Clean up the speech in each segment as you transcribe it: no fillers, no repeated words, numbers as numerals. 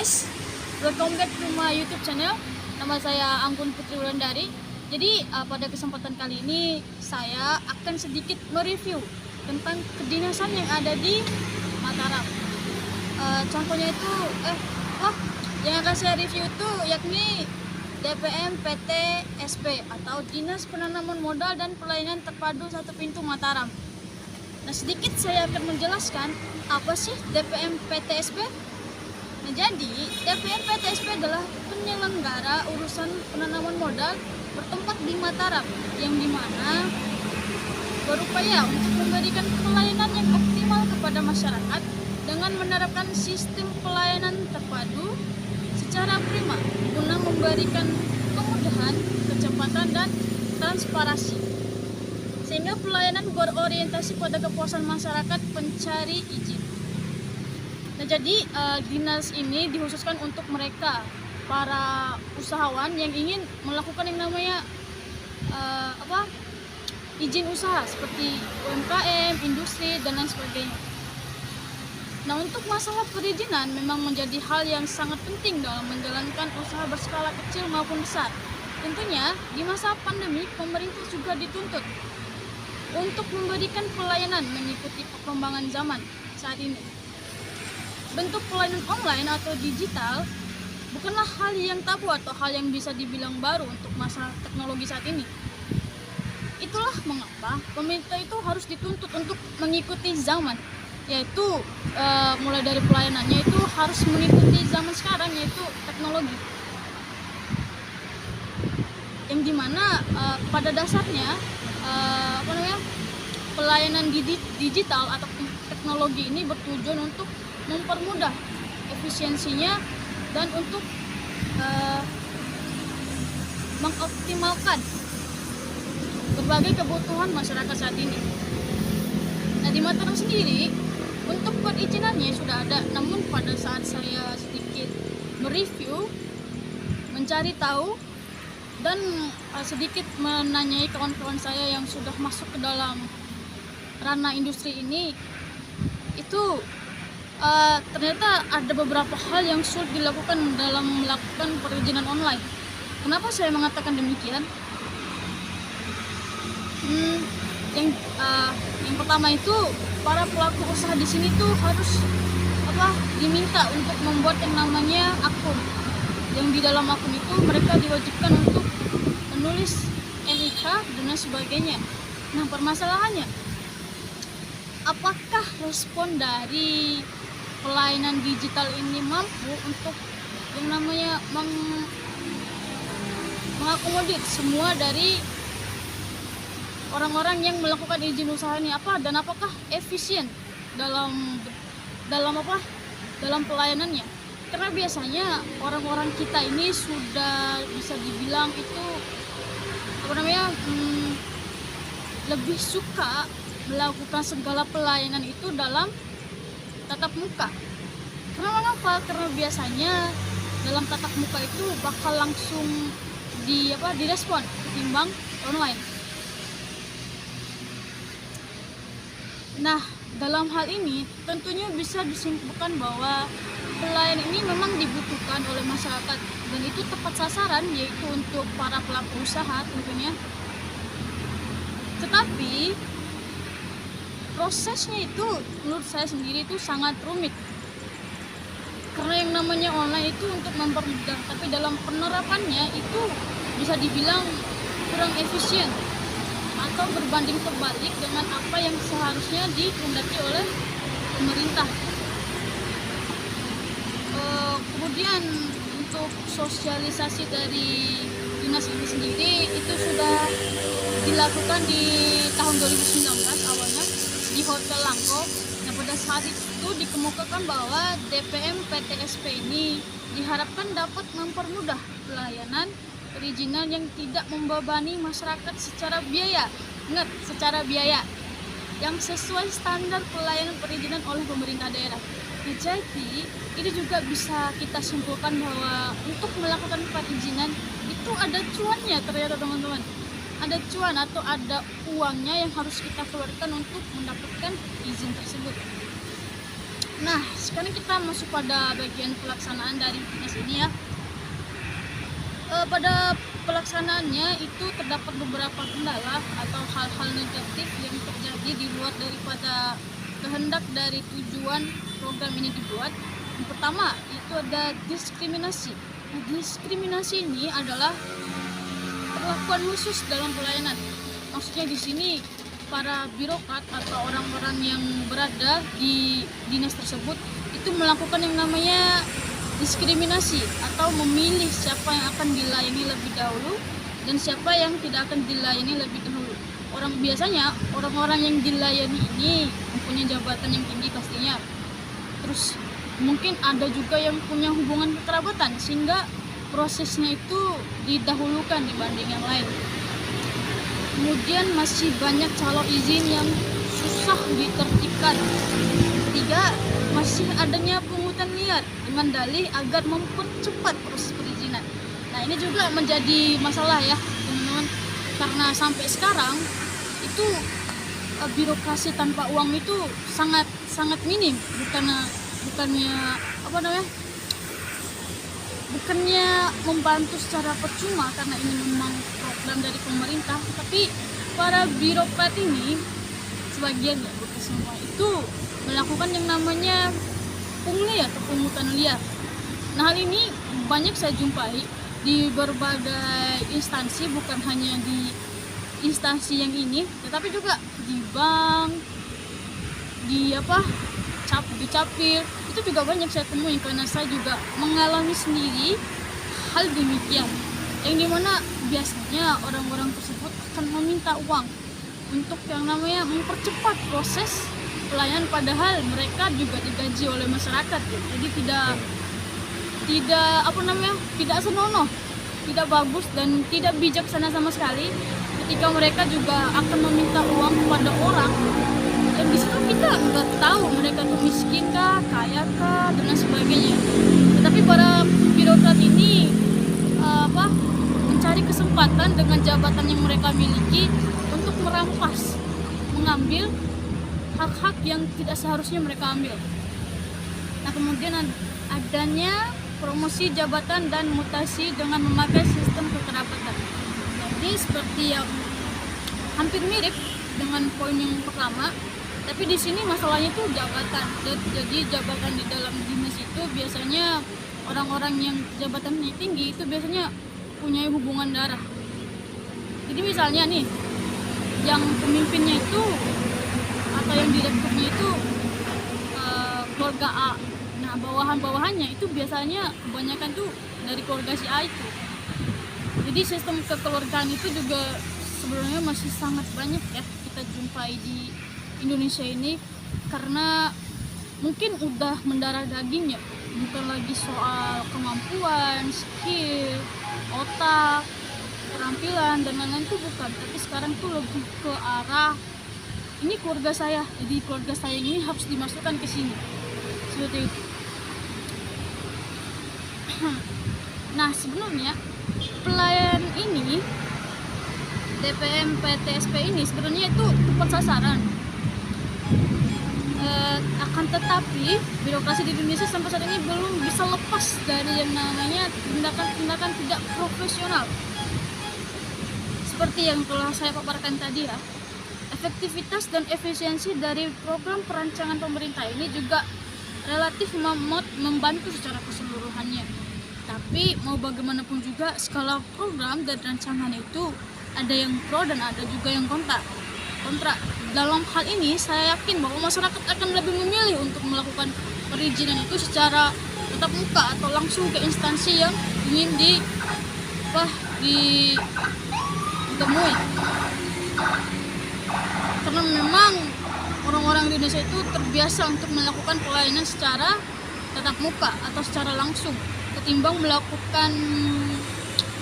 guys, welcome back to my YouTube channel. Nama saya Anggun Putri Wulandari. Jadi pada kesempatan kali ini saya akan sedikit mereview tentang kedinasan yang ada di Mataram. Contohnya itu, yang akan saya review itu yakni DPM PT SP atau Dinas Penanaman Modal dan Pelayanan Terpadu Satu Pintu Mataram. Nah, sedikit saya akan menjelaskan apa sih DPM PT SP. Nah, jadi DPM PT SP adalah penyelenggara urusan penanaman modal bertempat di Mataram, yang dimana berupaya untuk memberikan pelayanan yang optimal kepada masyarakat dengan menerapkan sistem pelayanan terpadu secara prima guna memberikan kemudahan, kecepatan, dan transparansi, sehingga pelayanan berorientasi pada kepuasan masyarakat pencari izin. Nah, jadi dinas ini dikhususkan untuk mereka para usahawan yang ingin melakukan yang namanya izin usaha seperti UMKM, industri, dan lain sebagainya. Nah, untuk masalah perizinan memang menjadi hal yang sangat penting dalam menjalankan usaha berskala kecil maupun besar. Tentunya di masa pandemi pemerintah juga dituntut untuk memberikan pelayanan mengikuti perkembangan zaman saat ini. Bentuk pelayanan online atau digital bukanlah hal yang tabu atau hal yang bisa dibilang baru untuk masa teknologi saat ini. Itulah mengapa pemerintah itu harus dituntut untuk mengikuti zaman, yaitu mulai dari pelayanannya itu harus mengikuti zaman sekarang, yaitu teknologi. Yang dimana pada dasarnya pelayanan digital atau teknologi ini bertujuan untuk mempermudah efisiensinya dan untuk mengoptimalkan berbagai kebutuhan masyarakat saat ini. Nah, di Mataram sendiri untuk perizinannya sudah ada, namun pada saat saya sedikit mereview, mencari tahu, dan sedikit menanyai kawan-kawan saya yang sudah masuk ke dalam ranah industri ini, itu ternyata ada beberapa hal yang sulit dilakukan dalam melakukan perizinan online. Kenapa saya mengatakan demikian? Yang pertama itu para pelaku usaha di sini tuh harus diminta untuk membuat yang namanya akun. Yang di dalam akun itu mereka diwajibkan untuk menulis NIK dan sebagainya. Nah, permasalahannya, apakah respon dari pelayanan digital ini mampu untuk yang namanya mengakomodir semua dari orang-orang yang melakukan izin usaha ini, dan apakah efisien dalam pelayanannya? Karena biasanya orang-orang kita ini sudah bisa dibilang itu lebih suka melakukan segala pelayanan itu dalam tatap muka. Karena mengapa? Karena biasanya dalam tatap muka itu bakal langsung direspon ketimbang online. Nah, dalam hal ini tentunya bisa disimpulkan bahwa pelayanan ini memang dibutuhkan oleh masyarakat dan itu tepat sasaran, yaitu untuk para pelaku usaha tentunya. Tetapi prosesnya itu menurut saya sendiri itu sangat rumit, karena yang namanya online itu untuk mempermudah, tapi dalam penerapannya itu bisa dibilang kurang efisien atau berbanding terbalik dengan apa yang seharusnya dikehendaki oleh pemerintah. Kemudian untuk sosialisasi dari dinas ini sendiri itu sudah dilakukan di tahun 2019 awalnya di Hotel Langko. Nah, pada saat itu dikemukakan bahwa DPM PT SP ini diharapkan dapat mempermudah pelayanan perizinan yang tidak membebani masyarakat secara biaya. Ingat, secara biaya yang sesuai standar pelayanan perizinan oleh pemerintah daerah. Nah, jadi ini juga bisa kita simpulkan bahwa untuk melakukan perizinan itu ada cuannya ternyata, teman-teman. Ada cuan atau ada uangnya yang harus kita keluarkan untuk mendapatkan izin tersebut. Nah, sekarang kita masuk pada bagian pelaksanaan dari dinas ini ya. Pada pelaksanaannya itu terdapat beberapa kendala atau hal-hal negatif yang terjadi di luar daripada kehendak dari tujuan program ini dibuat. Yang pertama itu ada diskriminasi. Nah, diskriminasi ini adalah perlakuan khusus dalam pelayanan. Maksudnya di sini para birokrat atau orang-orang yang berada di dinas tersebut itu melakukan yang namanya diskriminasi atau memilih siapa yang akan dilayani lebih dahulu dan siapa yang tidak akan dilayani lebih dahulu. Biasanya orang-orang yang dilayani ini mempunyai jabatan yang tinggi pastinya. Terus mungkin ada juga yang punya hubungan kekerabatan sehingga prosesnya itu didahulukan dibanding yang lain. Kemudian masih banyak calon izin yang susah ditertibkan. Ketiga, masih adanya pungutan liar dengan dalih agar mempercepat proses perizinan. Nah, ini juga menjadi masalah ya teman-teman, karena sampai sekarang itu birokrasi tanpa uang itu sangat minim, bukannya membantu secara percuma karena ini memang program dari pemerintah, tapi para birokrat ini sebagian ya, bukan semua, itu melakukan yang namanya pungli atau pungutan liar. Nah, hal ini banyak saya jumpai di berbagai instansi, bukan hanya di instansi yang ini, tetapi juga di bank, di capil, itu juga banyak saya temui karena saya juga mengalami sendiri hal demikian, yang dimana biasanya orang-orang tersebut akan meminta uang untuk yang namanya mempercepat proses pelayanan, padahal mereka juga digaji oleh masyarakat ya. Jadi tidak senonoh, tidak bagus dan tidak bijaksana sama sekali ketika mereka juga akan meminta uang kepada orang yang di situ kita nggak tahu mereka tuh miskin kah, kaya kah, dan lain sebagainya. Tetapi para birokrat ini mencari kesempatan dengan jabatan yang mereka miliki untuk merampas, mengambil hak-hak yang tidak seharusnya mereka ambil. Nah, kemudian adanya promosi jabatan dan mutasi dengan memakai sistem kekerabatan. Jadi seperti yang hampir mirip dengan poin yang pertama, tapi di sini masalahnya itu jabatan. Jadi jabatan di dalam dinas itu biasanya orang-orang yang jabatannya tinggi itu biasanya punya hubungan darah. Jadi misalnya nih, yang pemimpinnya itu atau yang direkturnya itu keluarga A. Nah, bawahan-bawahannya itu biasanya kebanyakan tuh dari keluarga si A itu. Jadi sistem kekeluargaan itu juga sebenarnya masih sangat banyak ya kita jumpai di Indonesia ini, karena mungkin udah mendarah dagingnya, bukan lagi soal kemampuan, skill, otak, keterampilan dan lain-lain tuh bukan, tapi sekarang tuh lebih ke arah ini keluarga saya, jadi keluarga saya ini harus dimasukkan ke sini, seperti itu. Nah, sebenarnya pelayan ini DPM PTSP ini sebenarnya itu tepat sasaran. Akan tetapi birokrasi di Indonesia sampai saat ini belum bisa lepas dari yang namanya tindakan-tindakan tidak profesional. Seperti yang telah saya paparkan tadi ya. Efektivitas dan efisiensi dari program perancangan pemerintah ini juga relatif membantu secara keseluruhannya. Tapi mau bagaimanapun juga skala program dan rancangan itu ada yang pro dan ada juga yang kontra. Dalam hal ini saya yakin bahwa masyarakat akan lebih memilih untuk melakukan perizinan itu secara tatap muka atau langsung ke instansi yang ingin ditemui. Karena memang orang-orang di Indonesia itu terbiasa untuk melakukan pelayanan secara tatap muka atau secara langsung ketimbang melakukan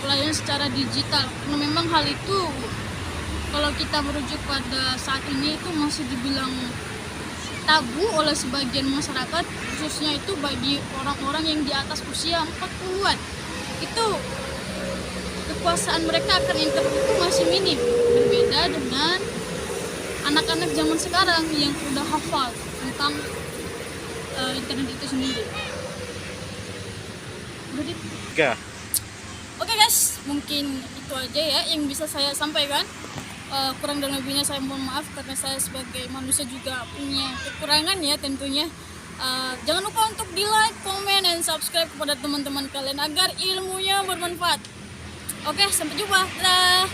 pelayanan secara digital. Karena memang hal itu kalau kita merujuk pada saat ini itu masih dibilang tabu oleh sebagian masyarakat, khususnya itu bagi orang-orang yang di atas usia 40-an. Itu kekuasaan mereka akan internet itu masih minim, berbeda dengan anak-anak zaman sekarang yang sudah hafal tentang internet itu sendiri. Udah, Oke. Oke guys, mungkin itu aja ya yang bisa saya sampaikan. Kurang dan lebihnya saya mohon maaf karena saya sebagai manusia juga punya kekurangan ya tentunya. Jangan lupa untuk di like, comment, dan subscribe kepada teman-teman kalian agar ilmunya bermanfaat. Oke, sampai jumpa. Dadah.